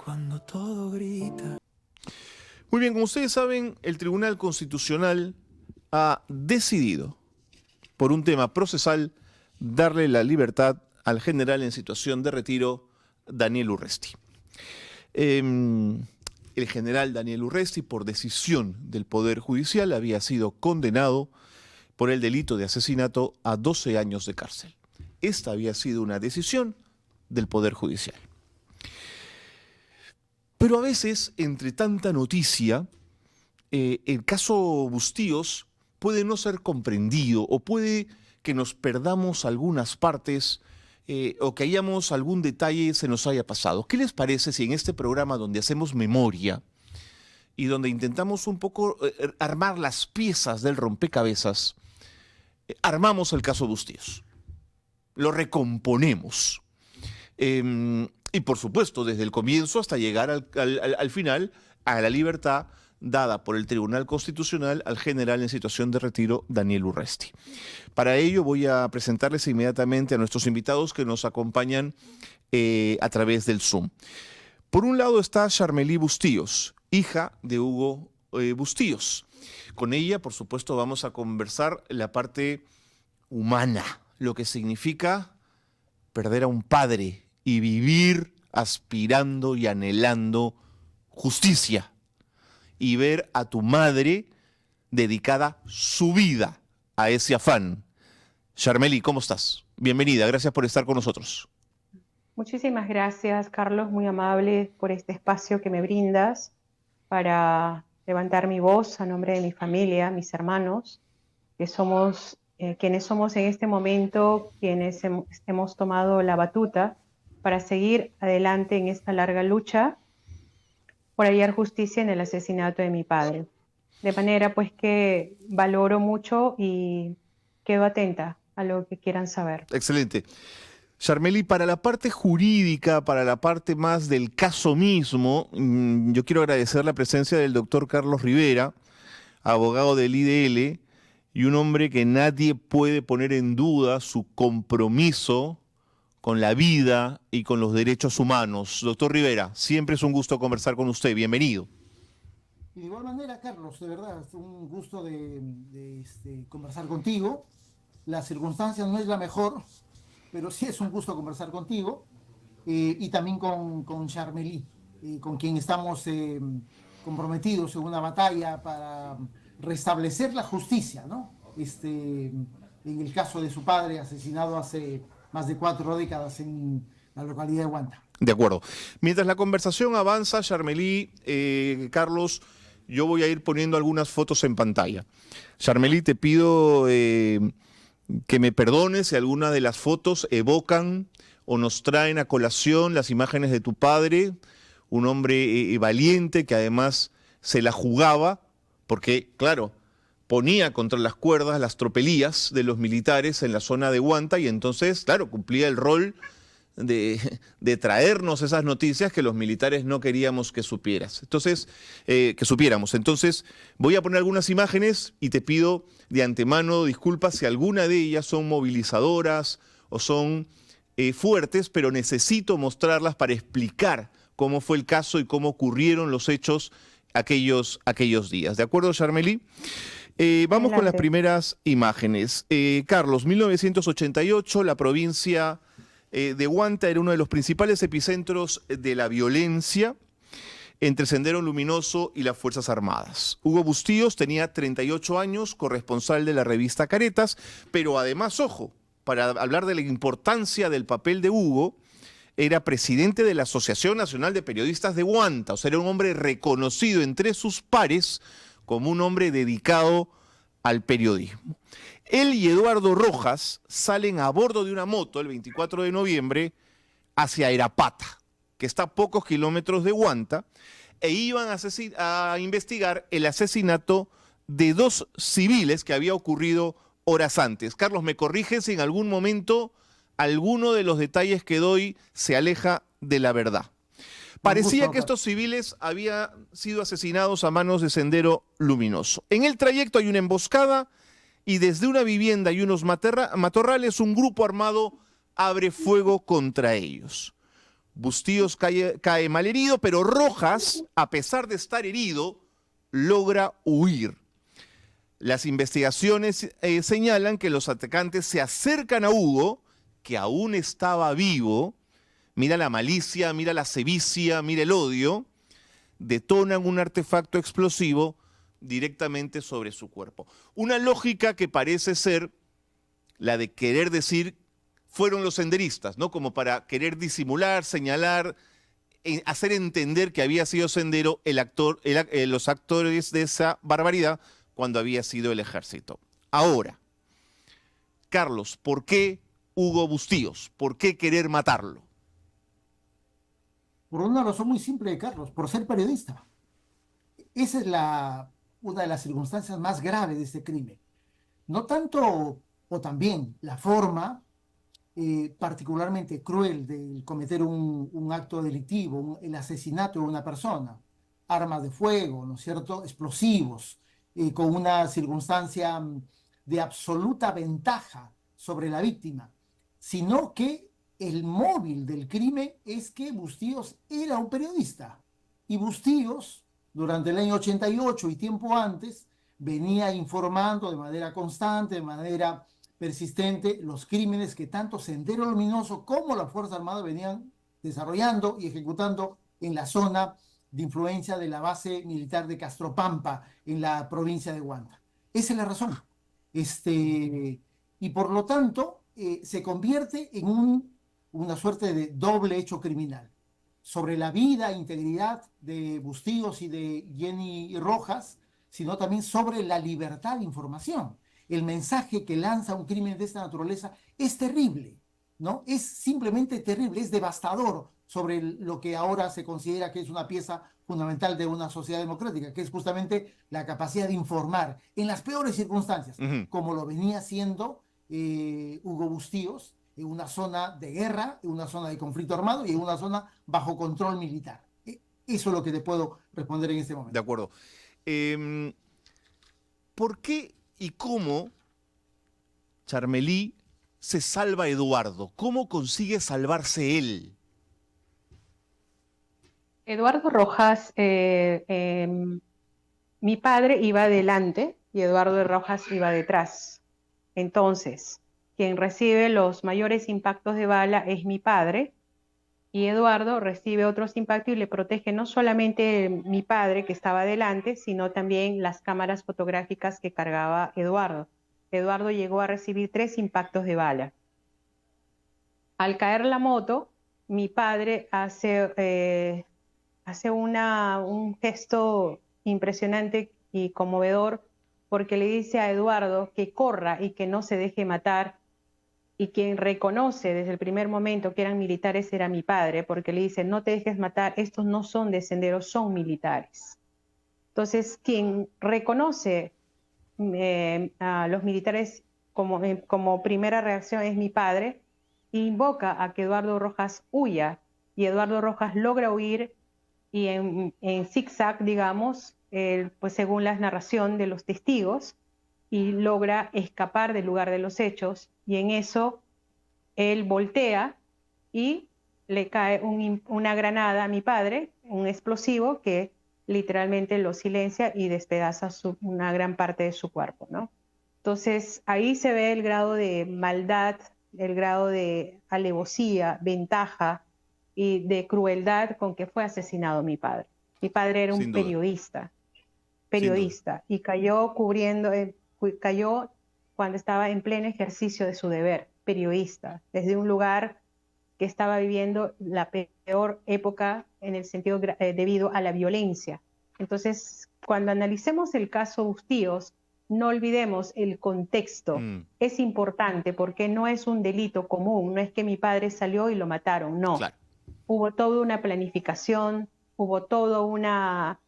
cuando todo grita. Muy bien, como ustedes saben, el Tribunal Constitucional ha decidido, por un tema procesal, darle la libertad al general en situación de retiro, Daniel Urresti. El general Daniel Urresti, por decisión del Poder Judicial, había sido condenado por el delito de asesinato a 12 años de cárcel. Esta había sido una decisión del Poder Judicial. Pero a veces, entre tanta noticia, el caso Bustíos puede no ser comprendido o puede que nos perdamos algunas partes o que hayamos algún detalle se nos haya pasado. ¿Qué les parece si en este programa donde hacemos memoria y donde intentamos un poco armar las piezas del rompecabezas, armamos el caso Bustíos? Lo recomponemos. Y por supuesto, desde el comienzo hasta llegar al final, a la libertad dada por el Tribunal Constitucional al general en situación de retiro, Daniel Urresti. Para ello voy a presentarles inmediatamente a nuestros invitados que nos acompañan a través del Zoom. Por un lado está Charmely Bustíos, hija de Hugo Bustíos. Con ella, por supuesto, vamos a conversar la parte humana, lo que significa perder a un padre y vivir aspirando y anhelando justicia y ver a tu madre dedicada su vida a ese afán. Charmely, ¿cómo estás? Bienvenida, gracias por estar con nosotros. Muchísimas gracias, Carlos, muy amable por este espacio que me brindas para levantar mi voz a nombre de mi familia, mis hermanos, que somos quienes somos en este momento, quienes hemos tomado la batuta para seguir adelante en esta larga lucha por hallar justicia en el asesinato de mi padre. De manera pues que valoro mucho y quedo atenta a lo que quieran saber. Excelente. Charmely, para la parte jurídica, para la parte más del caso mismo, yo quiero agradecer la presencia del doctor Carlos Rivera, abogado del IDL, y un hombre que nadie puede poner en duda su compromiso con la vida y con los derechos humanos. Doctor Rivera, siempre es un gusto conversar con usted. Bienvenido. Y de igual manera, Carlos, de verdad, es un gusto de conversar contigo. La circunstancia no es la mejor, pero sí es un gusto conversar contigo. Y también con Charmely, con quien estamos comprometidos en una batalla para restablecer la justicia, ¿no? En el caso de su padre, asesinado hace más de 4 décadas en la localidad de Huanta. De acuerdo. Mientras la conversación avanza, Charmely, Carlos, yo voy a ir poniendo algunas fotos en pantalla. Charmely, te pido que me perdones si alguna de las fotos evocan o nos traen a colación las imágenes de tu padre, un hombre valiente que además se la jugaba, porque, claro, ponía contra las cuerdas las tropelías de los militares en la zona de Huanta y entonces, claro, cumplía el rol de traernos esas noticias que los militares no queríamos que supieras. Entonces, que supiéramos. Entonces, voy a poner algunas imágenes y te pido de antemano disculpas si alguna de ellas son movilizadoras o son fuertes, pero necesito mostrarlas para explicar cómo fue el caso y cómo ocurrieron los hechos aquellos días. ¿De acuerdo, Charmely? Vamos con las primeras imágenes. Carlos, 1988, la provincia de Huanta era uno de los principales epicentros de la violencia entre Sendero Luminoso y las Fuerzas Armadas. Hugo Bustíos tenía 38 años, corresponsal de la revista Caretas, pero además, ojo, para hablar de la importancia del papel de Hugo, era presidente de la Asociación Nacional de Periodistas de Huanta, o sea, era un hombre reconocido entre sus pares como un hombre dedicado al periodismo. Él y Eduardo Rojas salen a bordo de una moto el 24 de noviembre hacia Erapata, que está a pocos kilómetros de Huanta, e iban a investigar el asesinato de 2 civiles que había ocurrido horas antes. Carlos, ¿me corriges si en algún momento alguno de los detalles que doy se aleja de la verdad? Parecía que estos civiles habían sido asesinados a manos de Sendero Luminoso. En el trayecto hay una emboscada y desde una vivienda y unos matorrales un grupo armado abre fuego contra ellos. Bustíos cae malherido, pero Rojas, a pesar de estar herido, logra huir. Las investigaciones señalan que los atacantes se acercan a Hugo, que aún estaba vivo. Mira la malicia, mira la sevicia, mira el odio. Detonan un artefacto explosivo directamente sobre su cuerpo. Una lógica que parece ser la de querer decir fueron los senderistas, ¿no? Como para querer disimular, señalar, hacer entender que había sido Sendero los actores de esa barbaridad cuando había sido el ejército. Ahora, Carlos, ¿por qué Hugo Bustíos? ¿Por qué querer matarlo? Por una razón muy simple, Carlos, por ser periodista. Esa es una de las circunstancias más graves de este crimen. No tanto, o también, la forma particularmente cruel de cometer un acto delictivo, el asesinato de una persona, armas de fuego, ¿no es cierto?, explosivos, con una circunstancia de absoluta ventaja sobre la víctima, sino que el móvil del crimen es que Bustíos era un periodista. Y Bustíos, durante el año 88 y tiempo antes, venía informando de manera constante, de manera persistente, los crímenes que tanto Sendero Luminoso como la Fuerza Armada venían desarrollando y ejecutando en la zona de influencia de la base militar de Castropampa, en la provincia de Huanta. Esa es la razón. Y por lo tanto, se convierte en una suerte de doble hecho criminal sobre la vida e integridad de Bustíos y de Jenny Rojas, sino también sobre la libertad de información. El mensaje que lanza un crimen de esta naturaleza es terrible, ¿no? Es simplemente terrible, es devastador sobre lo que ahora se considera que es una pieza fundamental de una sociedad democrática, que es justamente la capacidad de informar en las peores circunstancias, como lo venía haciendo Hugo Bustíos, en una zona de guerra, en una zona de conflicto armado y en una zona bajo control militar. Eso es lo que te puedo responder en este momento. De acuerdo. ¿Por qué y cómo Charmelí se salva a Eduardo? ¿Cómo consigue salvarse él? Eduardo Rojas, mi padre iba adelante y Eduardo Rojas iba detrás. Entonces, quien recibe los mayores impactos de bala es mi padre, y Eduardo recibe otros impactos y le protege no solamente mi padre que estaba adelante, sino también las cámaras fotográficas que cargaba Eduardo. Eduardo llegó a recibir 3 impactos de bala. Al caer la moto, mi padre hace un gesto impresionante y conmovedor, porque le dice a Eduardo que corra y que no se deje matar, y quien reconoce desde el primer momento que eran militares era mi padre, porque le dice: no te dejes matar, estos no son de Sendero, son militares. Entonces, quien reconoce a los militares como primera reacción es mi padre, e invoca a que Eduardo Rojas huya, y Eduardo Rojas logra huir, y en zigzag, digamos, pues según la narración de los testigos, y logra escapar del lugar de los hechos, y en eso él voltea y le cae una granada a mi padre, un explosivo que literalmente lo silencia y despedaza una gran parte de su cuerpo, ¿no? Entonces ahí se ve el grado de maldad, el grado de alevosía, ventaja y de crueldad con que fue asesinado mi padre. Mi padre era un periodista, y cayó cayó cuando estaba en pleno ejercicio de su deber, periodista, desde un lugar que estaba viviendo la peor época en el sentido debido a la violencia. Entonces, cuando analicemos el caso Bustíos, no olvidemos el contexto. Es importante porque no es un delito común, no es que mi padre salió y lo mataron, no. Claro. Hubo toda una planificación, hubo toda una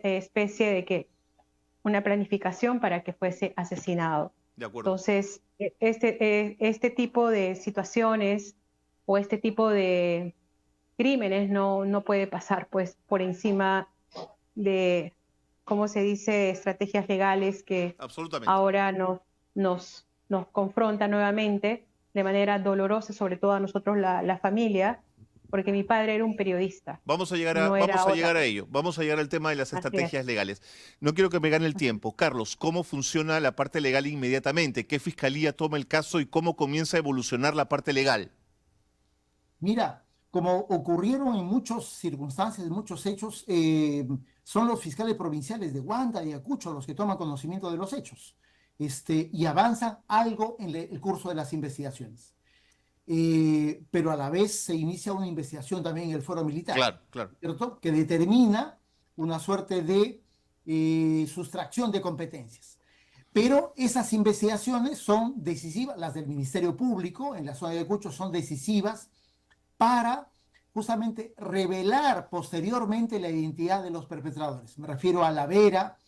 especie de una planificación para que fuese asesinado. De acuerdo. Entonces, este tipo de situaciones o este tipo de crímenes no puede pasar pues por encima de, ¿cómo se dice?, estrategias legales que ahora nos confrontan nuevamente de manera dolorosa, sobre todo a nosotros la familia, porque mi padre era un periodista, no era Vamos a otra llegar a cosa. ello. Vamos a llegar al tema de las Así es. estrategias legales. No quiero que me gane el tiempo. Carlos, ¿cómo funciona la parte legal inmediatamente? ¿Qué fiscalía toma el caso y cómo comienza a evolucionar la parte legal? Mira, como ocurrieron en muchas circunstancias, en muchos hechos, son los fiscales provinciales de Huanta y Ayacucho los que toman conocimiento de los hechos, y avanzan algo en el curso de las investigaciones. Pero a la vez se inicia una investigación también en el foro militar, Claro, claro. ¿cierto? Que determina una suerte de sustracción de competencias. Pero esas investigaciones son decisivas, las del Ministerio Público en la zona de Ayacucho son decisivas para justamente revelar posteriormente la identidad de los perpetradores. Me refiero a la Vera,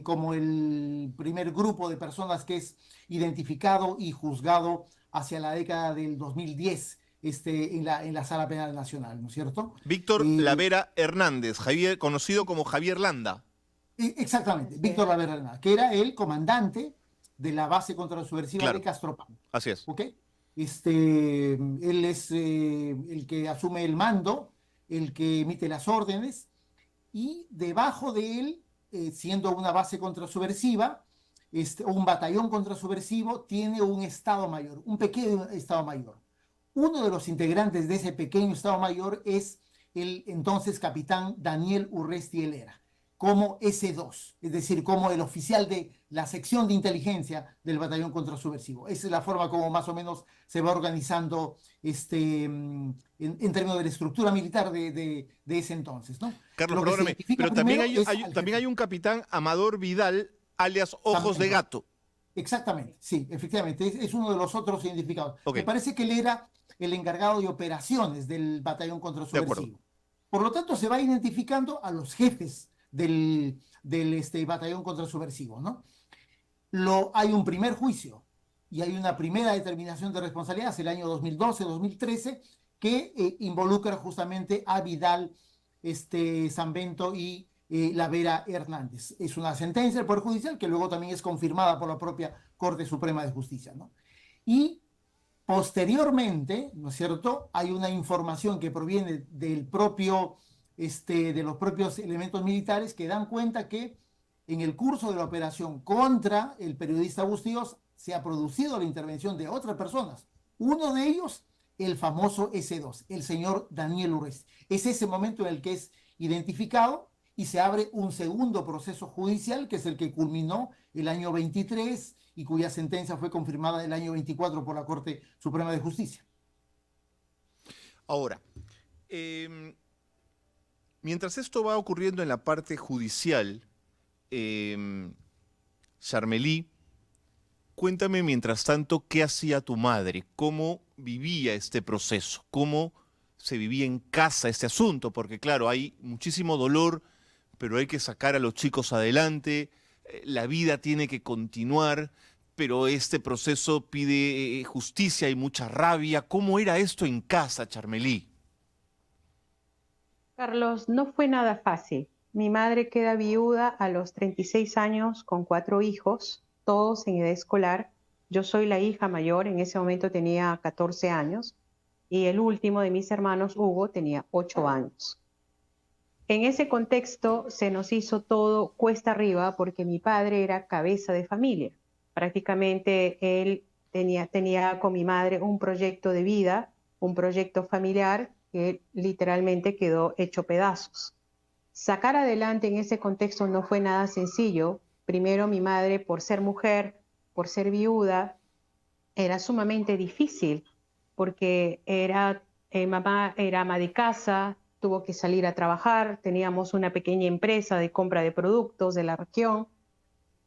como el primer grupo de personas que es identificado y juzgado hacia la década del 2010 en la Sala Penal Nacional, ¿no es cierto? Víctor Eh, Lavera Hernández, Javier, conocido como Javier Landa. Exactamente, Así Víctor es. Lavera, que era el comandante de la base contrasubversiva de Claro, Castropán. así es. ¿Ok? Él es el que asume el mando, el que emite las órdenes, y debajo de él, siendo una base contrasubversiva, o un batallón contrasubversivo, tiene un estado mayor, un pequeño estado mayor. Uno de los integrantes de ese pequeño estado mayor es el entonces capitán Daniel Urresti Helera, como S2, es decir, como el oficial de la sección de inteligencia del batallón contrasubversivo. Esa es la forma como más o menos se va organizando en términos de la estructura militar de ese entonces, ¿no? Carlos, Lo que se perdóname, identifica pero también primero es al también hay jefe. un capitán Amador Vidal, alias Ojos de También, Gato. exactamente, sí, efectivamente, es uno de los otros identificados. Ok, Me parece que él era el encargado de operaciones del batallón de acuerdo. contrasubversivo. Por lo tanto, se va identificando a los jefes del batallón contrasubversivo, ¿no? Hay un primer juicio y hay una primera determinación de responsabilidad, es el año 2012-2013, que involucra justamente a Vidal, Sanbento y La Vera Hernández. Es una sentencia del Poder Judicial que luego también es confirmada por la propia Corte Suprema de Justicia, ¿no? Y posteriormente, ¿no es cierto?, hay una información que proviene de los propios elementos militares que dan cuenta que en el curso de la operación contra el periodista Bustíos se ha producido la intervención de otras personas. Uno de ellos, el famoso S2, el señor Daniel Urresti. Es ese momento en el que es identificado y se abre un segundo proceso judicial, que es el que culminó el año 23 y cuya sentencia fue confirmada el año 24 por la Corte Suprema de Justicia. Ahora, mientras esto va ocurriendo en la parte judicial, Charmelí, cuéntame mientras tanto qué hacía tu madre, cómo vivía este proceso, cómo se vivía en casa este asunto, porque claro, hay muchísimo dolor, pero hay que sacar a los chicos adelante, la vida tiene que continuar, pero este proceso pide justicia y mucha rabia. ¿Cómo era esto en casa, Charmelí? Carlos, no fue nada fácil. Mi madre queda viuda a los 36 años con 4 hijos, todos en edad escolar. Yo soy la hija mayor, en ese momento tenía 14 años, y el último de mis hermanos, Hugo, tenía 8 años. En ese contexto se nos hizo todo cuesta arriba porque mi padre era cabeza de familia. Prácticamente él tenía con mi madre un proyecto de vida, un proyecto familiar que literalmente quedó hecho pedazos. Sacar adelante en ese contexto no fue nada sencillo. Primero, mi madre, por ser mujer, por ser viuda, era sumamente difícil porque mamá era ama de casa, tuvo que salir a trabajar, teníamos una pequeña empresa de compra de productos de la región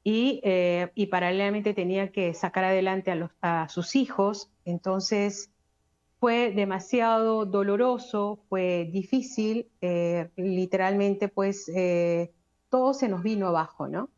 y paralelamente tenía que sacar adelante a sus hijos. Entonces fue demasiado doloroso, fue difícil, literalmente pues todo se nos vino abajo, ¿no?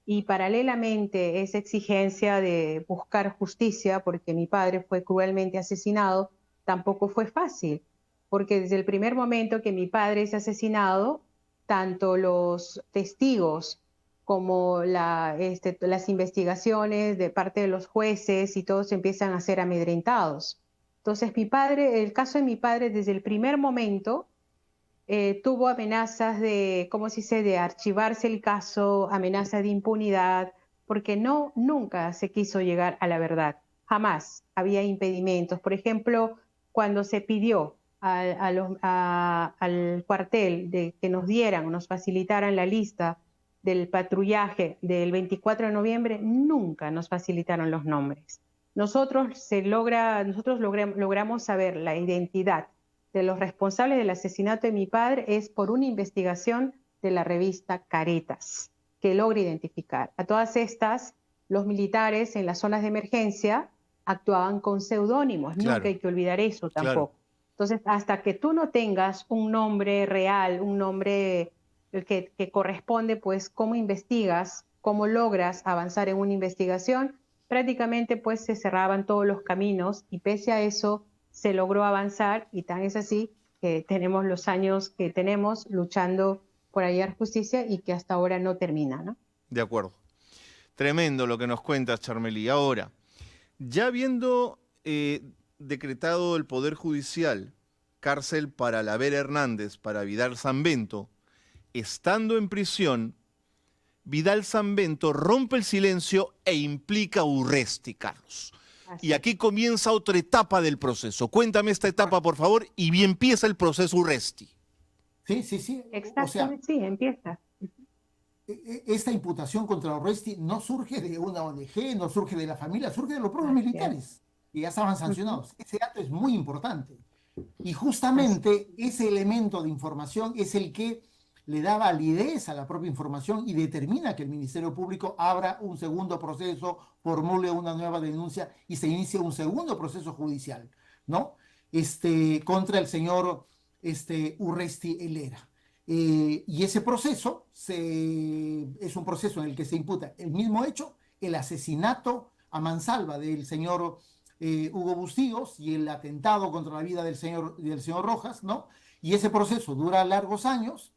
Y paralelamente esa exigencia de buscar justicia, porque mi padre fue cruelmente asesinado, tampoco fue fácil, porque desde el primer momento que mi padre es asesinado, tanto los testigos como las investigaciones de parte de los jueces y todos empiezan a ser amedrentados. Entonces mi padre, el caso de mi padre desde el primer momento tuvo amenazas de, ¿cómo se dice?, de archivarse el caso, amenazas de impunidad, porque nunca se quiso llegar a la verdad, jamás había impedimentos. Por ejemplo, cuando se pidió al cuartel de que nos dieran, nos facilitaran la lista del patrullaje del 24 de noviembre, nunca nos facilitaron los nombres. Nosotros logramos saber la identidad de los responsables del asesinato de mi padre es por una investigación de la revista Caretas, que logra identificar. A todas estas, los militares en las zonas de emergencia actuaban con seudónimos, Claro, nunca hay que olvidar eso tampoco. claro. Entonces, hasta que tú no tengas un nombre real, un nombre que corresponde, pues, cómo investigas, cómo logras avanzar en una investigación, prácticamente pues se cerraban todos los caminos y pese a eso se logró avanzar y tan es así que tenemos los años que tenemos luchando por hallar justicia y que hasta ahora no termina, ¿no? De acuerdo. Tremendo lo que nos cuentas, Charmely. Ahora, ya habiendo decretado el Poder Judicial cárcel para Laver Hernández, para Vidal Sambento, estando en prisión, Vidal Sambento rompe el silencio e implica a Urresti, Carlos. Así Y es. aquí comienza otra etapa del proceso. Cuéntame esta etapa, por favor, y bien empieza el proceso Urresti. Sí, sí, sí. O sea, Exactamente, sí, empieza. esta imputación contra Urresti no surge de una ONG, no surge de la familia, surge de los propios Así es. militares, que ya estaban sancionados. Ese dato es muy importante. Y Así justamente ese elemento de información es el que le da validez a la propia información y determina que el Ministerio Público abra un segundo proceso, formule una nueva denuncia y se inicie un segundo proceso judicial, ¿no? Contra el señor Urresti Helera. Y ese proceso es un proceso en el que se imputa el mismo hecho, el asesinato a mansalva del señor Hugo Bustíos y el atentado contra la vida del señor Rojas, ¿no? Y ese proceso dura largos años.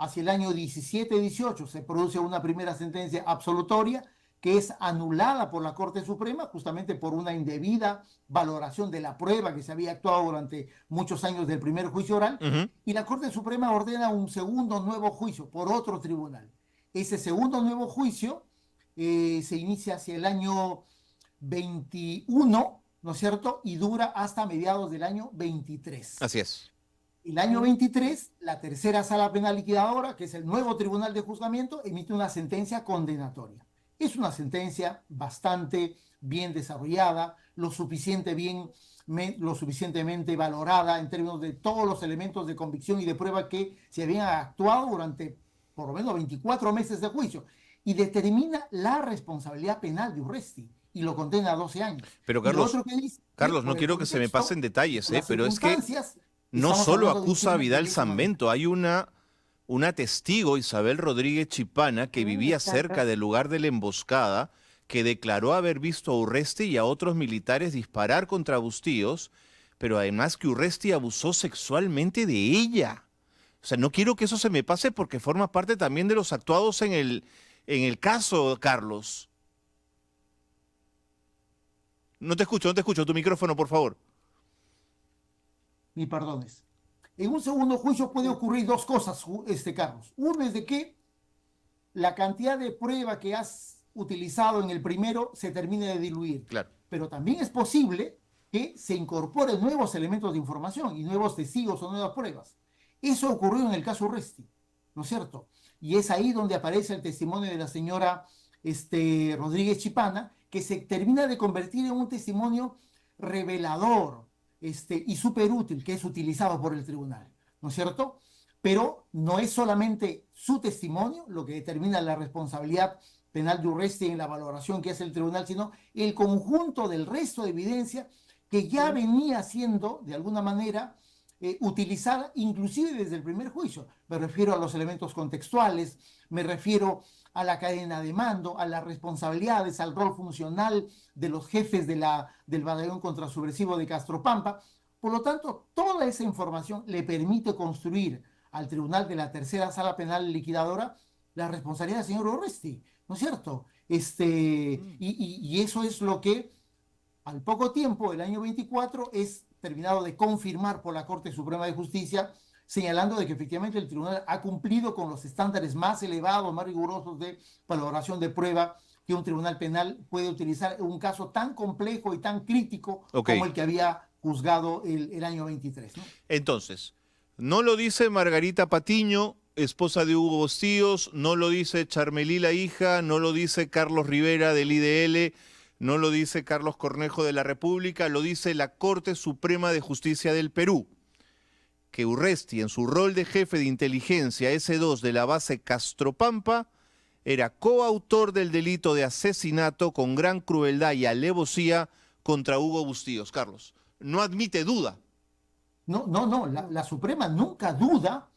Hacia el año 17-18 se produce una primera sentencia absolutoria que es anulada por la Corte Suprema justamente por una indebida valoración de la prueba que se había actuado durante muchos años del primer juicio oral, y la Corte Suprema ordena un segundo nuevo juicio por otro tribunal. Ese segundo nuevo juicio se inicia hacia el año 21, ¿no es cierto? Y dura hasta mediados del año 23. Así es. El año 23, la tercera sala penal liquidadora, que es el nuevo tribunal de juzgamiento, emite una sentencia condenatoria. Es una sentencia bastante bien desarrollada, lo suficientemente valorada en términos de todos los elementos de convicción y de prueba que se habían actuado durante por lo menos 24 meses de juicio, y determina la responsabilidad penal de Urresti y lo condena a 12 años. Pero Carlos, no quiero que se me pasen detalles, pero es que no solo acusa a Vidal Sambento, hay una testigo, Isabel Rodríguez Chipana, que vivía cerca del lugar de la emboscada, que declaró haber visto a Urresti y a otros militares disparar contra Bustíos, pero además que Urresti abusó sexualmente de ella. O sea, no quiero que eso se me pase porque forma parte también de los actuados en el caso, Carlos. No te escucho, tu micrófono, por favor. Ni perdones. En un segundo juicio puede ocurrir dos cosas, Carlos. Uno es de que la cantidad de prueba que has utilizado en el primero se termine de diluir. Claro. Pero también es posible que se incorporen nuevos elementos de información y nuevos testigos o nuevas pruebas. Eso ocurrió en el caso Urresti, ¿no es cierto? Y es ahí donde aparece el testimonio de la señora Rodríguez Chipana, que se termina de convertir en un testimonio revelador, y súper útil, que es utilizado por el tribunal, ¿no es cierto? Pero no es solamente su testimonio lo que determina la responsabilidad penal de Urresti en la valoración que hace el tribunal, sino el conjunto del resto de evidencia que ya venía siendo, de alguna manera, utilizada inclusive desde el primer juicio. Me refiero a los elementos contextuales, me refiero a la cadena de mando, a las responsabilidades, al rol funcional de los jefes del batallón contrasubversivo de Castropampa. Por lo tanto, toda esa información le permite construir al tribunal de la tercera sala penal liquidadora la responsabilidad del señor Urresti, ¿no es cierto? Y eso es lo que al poco tiempo, el año 24, es terminado de confirmar por la Corte Suprema de Justicia, señalando de que efectivamente el tribunal ha cumplido con los estándares más elevados, más rigurosos de valoración de prueba que un tribunal penal puede utilizar en un caso tan complejo y tan crítico como el que había juzgado el año 23, ¿no? Entonces, no lo dice Margarita Patiño, esposa de Hugo Bustíos, no lo dice Charmelí la hija, no lo dice Carlos Rivera del IDL, no lo dice Carlos Cornejo de la República, lo dice la Corte Suprema de Justicia del Perú, que Urresti, en su rol de jefe de inteligencia S2 de la base Castropampa, era coautor del delito de asesinato con gran crueldad y alevosía contra Hugo Bustíos. Carlos, no admite duda. No, la Suprema nunca duda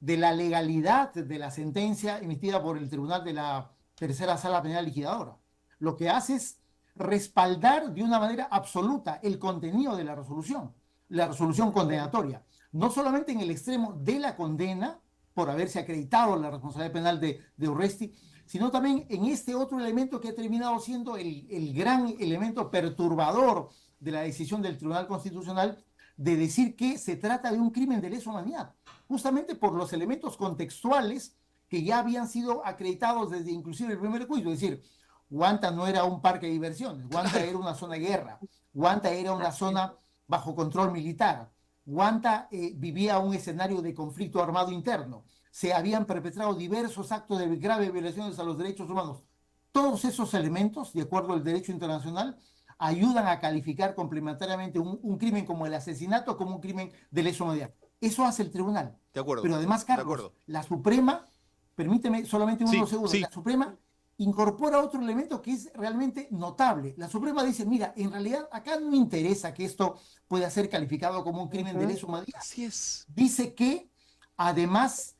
de la legalidad de la sentencia emitida por el Tribunal de la Tercera Sala Penal Liquidadora. Lo que hace es respaldar de una manera absoluta el contenido de la resolución condenatoria, no solamente en el extremo de la condena por haberse acreditado la responsabilidad penal de Urresti, sino también en este otro elemento que ha terminado siendo el gran elemento perturbador de la decisión del Tribunal Constitucional, de decir que se trata de un crimen de lesa humanidad, justamente por los elementos contextuales que ya habían sido acreditados desde inclusive el primer juicio. Es decir, Huanta no era un parque de diversiones, Huanta era una zona de guerra, Huanta era una zona bajo control militar, Huanta vivía un escenario de conflicto armado interno, se habían perpetrado diversos actos de graves violaciones a los derechos humanos. Todos esos elementos, de acuerdo al derecho internacional, ayudan a calificar complementariamente un crimen como el asesinato como un crimen de lesa humanidad. Eso hace el tribunal. De acuerdo. Pero además, Carlos, la Suprema, permíteme solamente unos segundos, la Suprema incorpora otro elemento que es realmente notable. La Suprema dice, mira, en realidad acá no interesa que esto pueda ser calificado como un crimen de lesa humanidad. Así es. Dice que además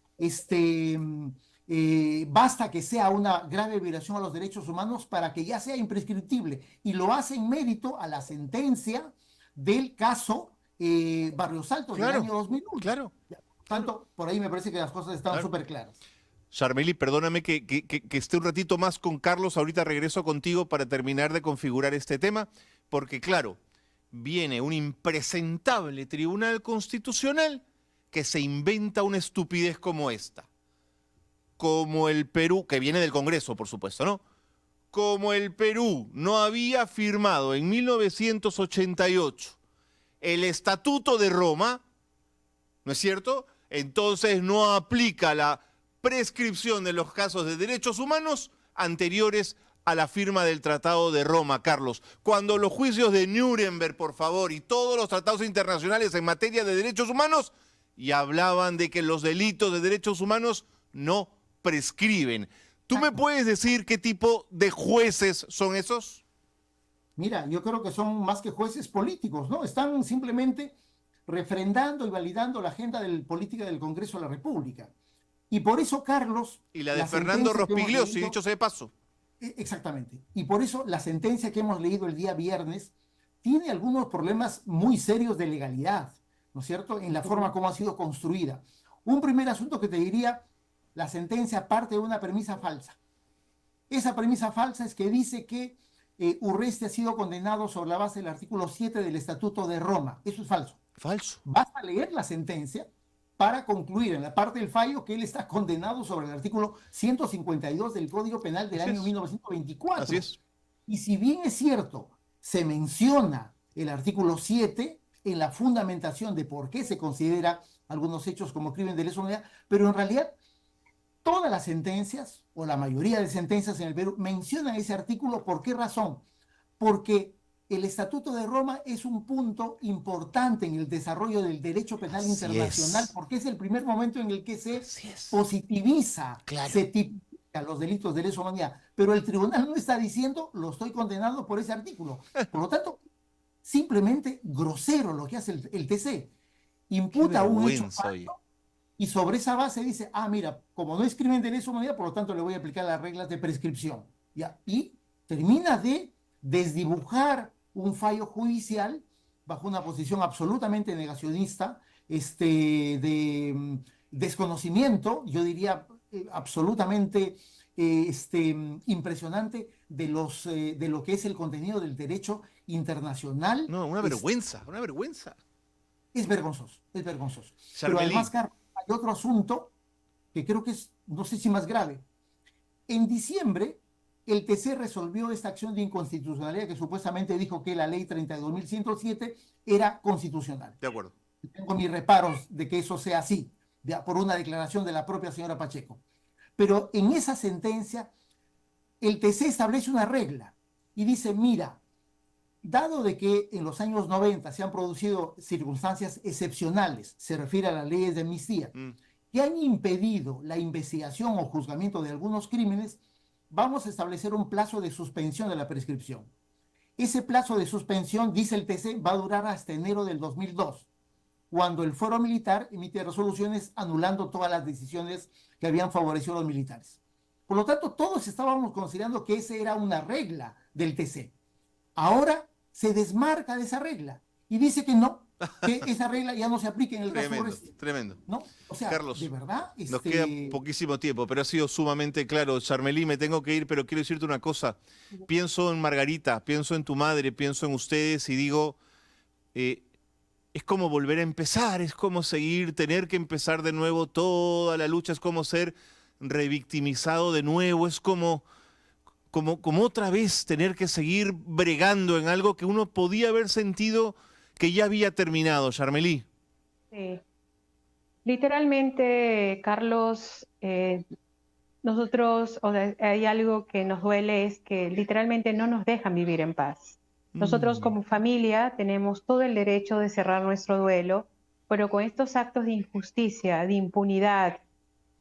basta que sea una grave violación a los derechos humanos para que ya sea imprescriptible, y lo hace en mérito a la sentencia del caso Barrios Altos del año 2001. Claro. Tanto, por ahí me parece que las cosas están súper claras. Charmelí, perdóname que esté un ratito más con Carlos, ahorita regreso contigo para terminar de configurar este tema, porque claro, viene un impresentable Tribunal Constitucional que se inventa una estupidez como esta. Como el Perú, que viene del Congreso, por supuesto, ¿no? Como el Perú no había firmado en 1988 el Estatuto de Roma, ¿no es cierto? Entonces no aplica la prescripción de los casos de derechos humanos anteriores a la firma del Tratado de Roma, Carlos. Cuando los juicios de Nuremberg, por favor, y todos los tratados internacionales en materia de derechos humanos, y hablaban de que los delitos de derechos humanos no prescriben. ¿Tú me puedes decir qué tipo de jueces son esos? Mira, yo creo que son más que jueces políticos, ¿no? Están simplemente refrendando y validando la agenda política del Congreso de la República. Y por eso, Carlos... Y la de Fernando Rospigliosi, dicho sea de paso. Exactamente. Y por eso la sentencia que hemos leído el día viernes tiene algunos problemas muy serios de legalidad, ¿no es cierto?, en la forma como ha sido construida. Un primer asunto que te diría, la sentencia parte de una premisa falsa. Esa premisa falsa es que dice que Urresti ha sido condenado sobre la base del artículo 7 del Estatuto de Roma. Eso es falso. Falso. Basta leer la sentencia para concluir en la parte del fallo que él está condenado sobre el artículo 152 del Código Penal del año 1924. Así es. Y si bien es cierto, se menciona el artículo 7 en la fundamentación de por qué se considera algunos hechos como crimen de lesa humanidad, pero en realidad todas las sentencias, o la mayoría de sentencias en el Perú, mencionan ese artículo. ¿Por qué razón? Porque el Estatuto de Roma es un punto importante en el desarrollo del derecho penal internacional, porque es el primer momento en el que se positiviza, se tipifica los delitos de lesa humanidad. Pero el tribunal no está diciendo, lo estoy condenando por ese artículo. Por lo tanto, simplemente grosero lo que hace el TC. Imputa un hecho falso y sobre esa base dice, mira, como no es crimen de lesa humanidad, por lo tanto le voy a aplicar las reglas de prescripción. ¿Ya? Y termina de desdibujar un fallo judicial bajo una posición absolutamente negacionista, de desconocimiento, yo diría absolutamente impresionante de lo que es el contenido del derecho internacional. No, una vergüenza, una vergüenza. es vergonzoso, es vergonzoso. Pero Charmelí. además, Carlos, hay otro asunto que creo que es, no sé si más grave. En diciembre, el TC resolvió esta acción de inconstitucionalidad que supuestamente dijo que la ley 32.107 era constitucional. De acuerdo. Tengo mis reparos de que eso sea así, por una declaración de la propia señora Pacheco. Pero en esa sentencia, el TC establece una regla y dice, mira, dado de que en los años 90 se han producido circunstancias excepcionales, se refiere a las leyes de amnistía, que han impedido la investigación o juzgamiento de algunos crímenes, vamos a establecer un plazo de suspensión de la prescripción. Ese plazo de suspensión, dice el TC, va a durar hasta enero del 2002, cuando el Foro Militar emite resoluciones anulando todas las decisiones que habían favorecido a los militares. Por lo tanto, todos estábamos considerando que esa era una regla del TC. Ahora se desmarca de esa regla y dice que no, que esa regla ya no se aplica en el caso Urresti. Tremendo. ¿No? O sea, Carlos, de verdad... nos queda poquísimo tiempo, pero ha sido sumamente claro. Charmelí, me tengo que ir, pero quiero decirte una cosa. Pienso en Margarita, pienso en tu madre, pienso en ustedes y digo, es como volver a empezar, es como seguir, tener que empezar de nuevo toda la lucha, es como ser revictimizado de nuevo, es como otra vez tener que seguir bregando en algo que uno podía haber sentido que ya había terminado, Charmelí. Sí. Literalmente, Carlos, nosotros, o sea, hay algo que nos duele, es que literalmente no nos dejan vivir en paz. Nosotros como familia tenemos todo el derecho de cerrar nuestro duelo, pero con estos actos de injusticia, de impunidad,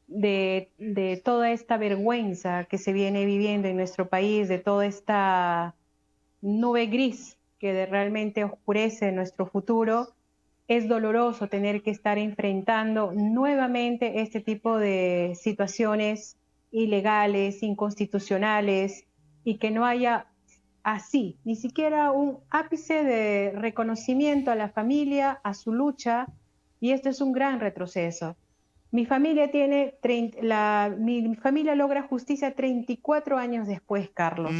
de toda esta vergüenza que se viene viviendo en nuestro país, de toda esta nube gris que realmente oscurece nuestro futuro, es doloroso tener que estar enfrentando nuevamente este tipo de situaciones ilegales, inconstitucionales, y que no haya así, ni siquiera un ápice de reconocimiento a la familia, a su lucha, y esto es un gran retroceso. Mi familia mi familia logra justicia 34 años después, Carlos.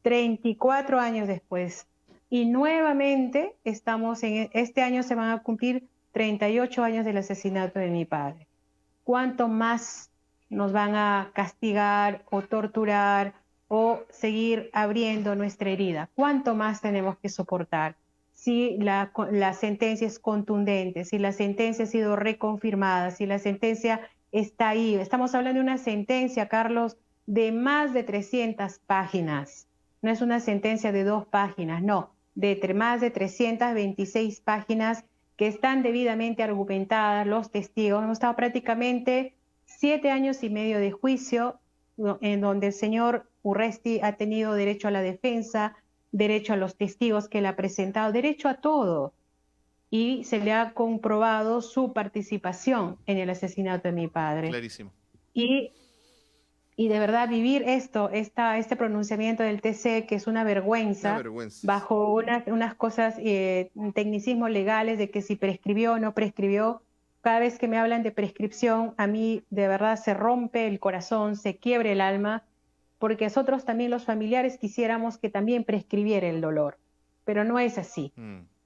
34 años después. Y nuevamente este año se van a cumplir 38 años del asesinato de mi padre. ¿Cuánto más nos van a castigar o torturar o seguir abriendo nuestra herida? ¿Cuánto más tenemos que soportar? Si la sentencia es contundente, si la sentencia ha sido reconfirmada, si la sentencia está ahí. Estamos hablando de una sentencia, Carlos, de más de 300 páginas. No es una sentencia de 2 páginas, no, de más de 326 páginas que están debidamente argumentadas, los testigos. Hemos estado prácticamente 7 años y medio de juicio, en donde el señor Urresti ha tenido derecho a la defensa, derecho a los testigos que él ha presentado, derecho a todo. Y se le ha comprobado su participación en el asesinato de mi padre. Clarísimo. Y de verdad vivir este pronunciamiento del TC, que es una vergüenza. Bajo unas cosas, tecnicismos legales de que si prescribió o no prescribió. Cada vez que me hablan de prescripción, a mí de verdad se rompe el corazón, se quiebre el alma, porque nosotros también los familiares quisiéramos que también prescribiera el dolor, pero no es así.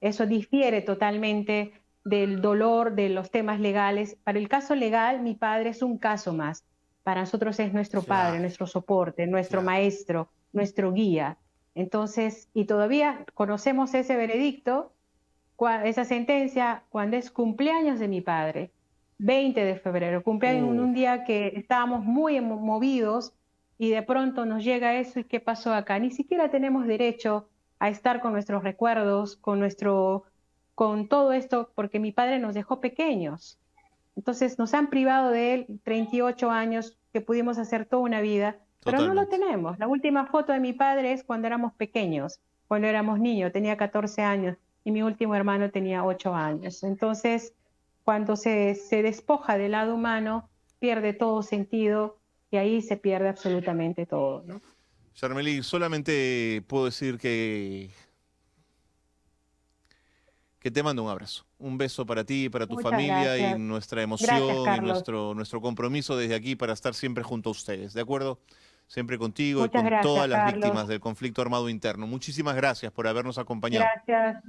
Eso difiere totalmente del dolor, de los temas legales. Para el caso legal, mi padre es un caso más. Para nosotros es nuestro padre, nuestro soporte, nuestro maestro, nuestro guía. Entonces, y todavía conocemos ese veredicto, esa sentencia, cuando es cumpleaños de mi padre, 20 de febrero, cumpleaños en un día que estábamos muy movidos, y de pronto nos llega eso, ¿y qué pasó acá? Ni siquiera tenemos derecho a estar con nuestros recuerdos, con todo esto, porque mi padre nos dejó pequeños. Entonces nos han privado de él 38 años que pudimos hacer toda una vida, pero no lo tenemos. La última foto de mi padre es cuando éramos pequeños, cuando éramos niños, tenía 14 años y mi último hermano tenía 8 años. Entonces, cuando se despoja del lado humano, pierde todo sentido, y ahí se pierde absolutamente todo, ¿no? Charmelí, solamente puedo decir que te mando un abrazo. Un beso para ti, para tu Muchas familia, gracias. y nuestra emoción Gracias, y nuestro compromiso desde aquí para estar siempre junto a ustedes, ¿de acuerdo? Siempre contigo Muchas y con gracias, todas las Carlos. víctimas del conflicto armado interno. Muchísimas gracias por habernos acompañado. Gracias.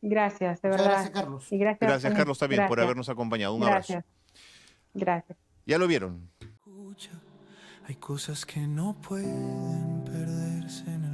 Gracias, de Muchas verdad. gracias, Carlos. Y gracias, Gracias, Carlos, también por gracias. habernos acompañado. Un abrazo. Gracias. Gracias. Ya lo vieron. Escucha, hay cosas que no pueden perderse en